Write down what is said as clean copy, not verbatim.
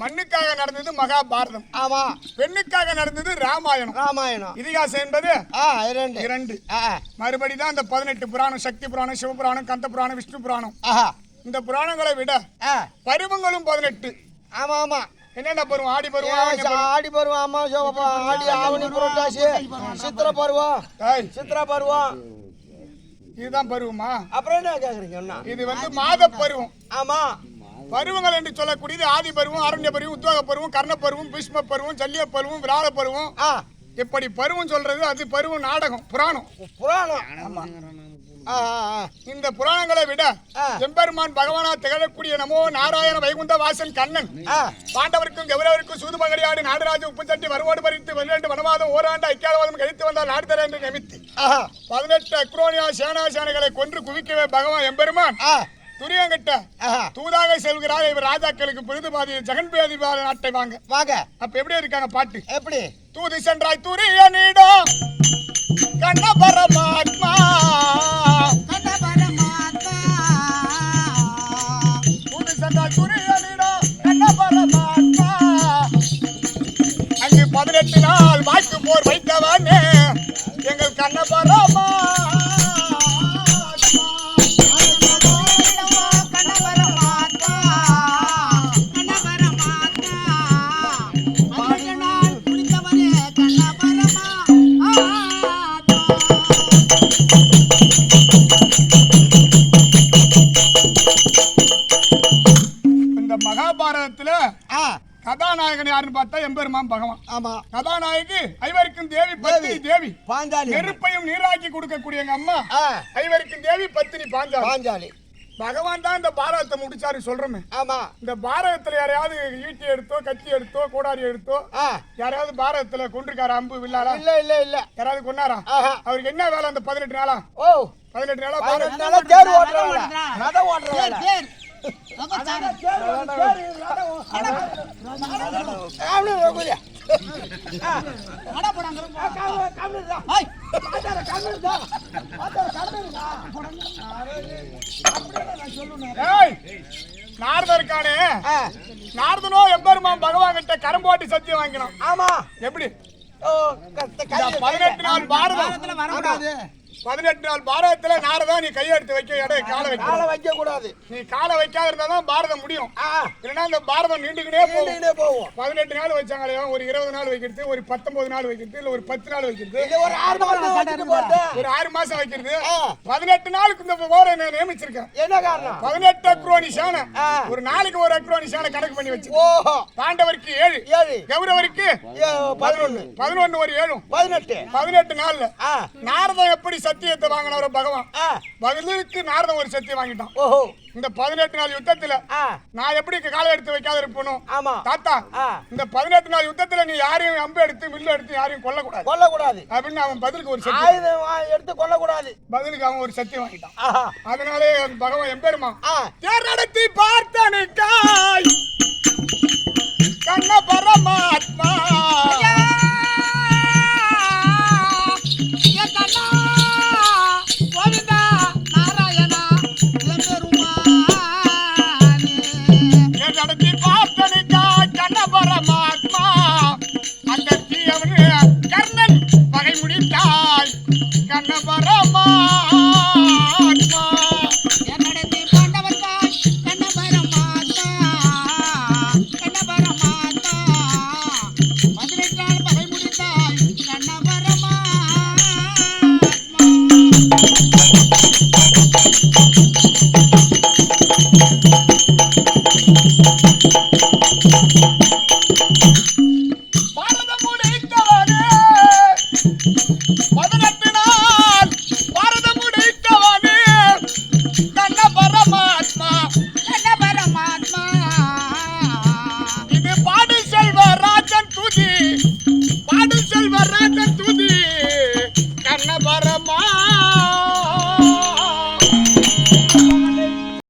மண்ணுக்காக நடந்தது மகாபாரதம். ஆமா. பெண்ணுக்காக நடந்தது ராமாயணம். இதிகாசம் என்பது இரண்டு. மறுபடிதான் இந்த 18 புராணம், சக்தி புராணம், சிவபுராணம், கந்த புராணம், விஷ்ணு புராணம். இந்த புராணங்களை விட பருவங்களும் 18. ஆமா ஆமா. என்னென்ன பருவம்? ஆடி பருவம், ஆமா, ஆடி, ஆவணி, புரட்டாசி, சித்திரை பருவம், சித்திரா பருவம். இதுதான் பருவமா? அப்புறம் என்ன கேக்குறீங்க? இது வந்து மாத பருவம். ஆமா. பருவங்கள் என்று சொல்லக்கூடியது ஆதி பருவம், அரண்ய பருவம், உத்வேக பருவம், கர்ண பருவம், பீஷ்ம பருவம், சல்லிய பருவம், விராட பருவம். இப்படி பருவம் சொல்றது அது பருவம். நாடகம், புராணம். இந்த புராணங்களை விட எம்பெருமான் பகவானா திகழக்கூடிய நமோ நாராயண வைகுந்த வாசன் கண்ணன் பாண்டவருக்கும் கௌரவருக்கும் சூதுமகடியாடு நாடராஜ உப்பு தட்டி வருவோடு பறித்து 12 வனவாதம் ஓராண்டு ஐக்கியாவாதம் கழித்து வந்தால் நாடுதர என்று நிமித்து 18 அக்ரோனியா சேனாசேனைகளை கொன்று குவிக்கவே பகவான் எம்பெருமான் துரியங்கிட்ட தூதாக செல்கிறார். இவர் ராஜாக்களுக்கு பொழுதுபாதி ஜெகன்பேதி நாட்டை வாங்க. அப்ப எப்படி இருக்காங்க பாட்டு? எப்படி? தூது சென்றாய் துரியனிடோ கண்ண பரமாத்மா, தூது சென்றாய் துரியனிடோ கண்ண பரமாத்மா, அங்கு 18 நாள் வாய்க்கு போர் வைத்தவனே எங்கள் கண்ண பரமா. மகாபாரதத்துல கதாநாயகன் யாருன்னு பார்த்தா எம்பெருமான் பகவான். ஆமா. கதாநாயகி ஐவருக்கும் தேவி பத்தினி தேவி பாஞ்சாலி. நெருப்பையும் நீராக்கி கொடுக்கக்கூடிய எங்க அம்மா ஐவருக்கும் தேவி பத்தினி பாஞ்சாலி. பகவான் தான் இந்த பாரதத்தை முடிச்சாரு சொல்றோமே. ஆமா. இந்த பாரதத்துல யாரையாவது ஈட்டி எடுத்தோ கத்தி எடுத்தோ கோடாரி எடுத்தோ யாரையாவது பாரதத்துல கொண்டிருக்காரு அம்பு வில்லாரா? இல்ல. யாராவது கொண்டாரா? அவருக்கு என்ன வேலை அந்த 18 நாளா? 18 நாளா தேர் ஓட்டுறாங்க. நாரதருக்கானே நாரதனோ எம்பெருமான் பகவான் கிட்ட கரம்போட்டி சத்தியம் வாங்கினோம். ஆமா. எப்படி? 18 நாள் பாரதம் 18 நாள் பாரதத்துல நாரதா நீ கையெடுத்து வைக்க காலை வைக்க கூடாது. நீ காலை வைக்காத இருந்தாதான் பாரதம் முடியும். இல்லைன்னா இந்த பாரதம் நீண்டுக்கிட்டே போகும். 18 நாள் வச்சாங்க. ஒரு 20 நாள் வைக்கிறது, ஒரு 19 நாள் வைக்கிறது, இல்ல ஒரு 10 நாள் வைக்கிறது, ஒரு 6 மாசம் வைக்கிறது. 18 நாளுக்கு இந்த போரை நியமிச்சிருக்கேன். என்ன காரணம்? 18 அக்ரோனி சேனை, ஒரு நாளைக்கு ஒரு அக்ரோனி சேனை கணக்கு பண்ணி வச்சு. பாண்டவருக்கு 7, கௌரவருக்கு 11, ஒரு 7 18 நாள்ல நாரதம் எப்படி சத்தியத்தை வாங்கின ஒரு பகவான் பதிலுக்கு நாரதன் ஒரு சத்தியம் வாங்கிட்டான். ஓஹோ, இந்த 18 நாள் யுத்தத்துல நான் எப்படி காலை எடுத்து வைக்காத இருப்பணும் தாத்தா, இந்த 18 நாள் யுத்தத்துல நீ யாரையும் அம்பு எடுத்து வில்லு எடுத்து யாரையும் கொல்லக்கூடாது அப்படின்னு அவன் பதிலுக்கு ஒரு சத்தியம் எடுத்து கொல்லக்கூடாது பதிலுக்கு அவன் ஒரு சத்தியம் வாங்கிட்டான். அதனாலே பகவான் எம்பெருமா தேர் நடத்தி பார்த்தனுக்காய் கண்ண பரமாத்மா நடத்தி பார்த்தனுக்காய் கண்ண பரமாத்மா அந்த தீயவனு கர்ணன் பகை முடித்தாய் கண்ண பரமாத்மா பாடு செல்வராஜன் துதி கண்ண பரமா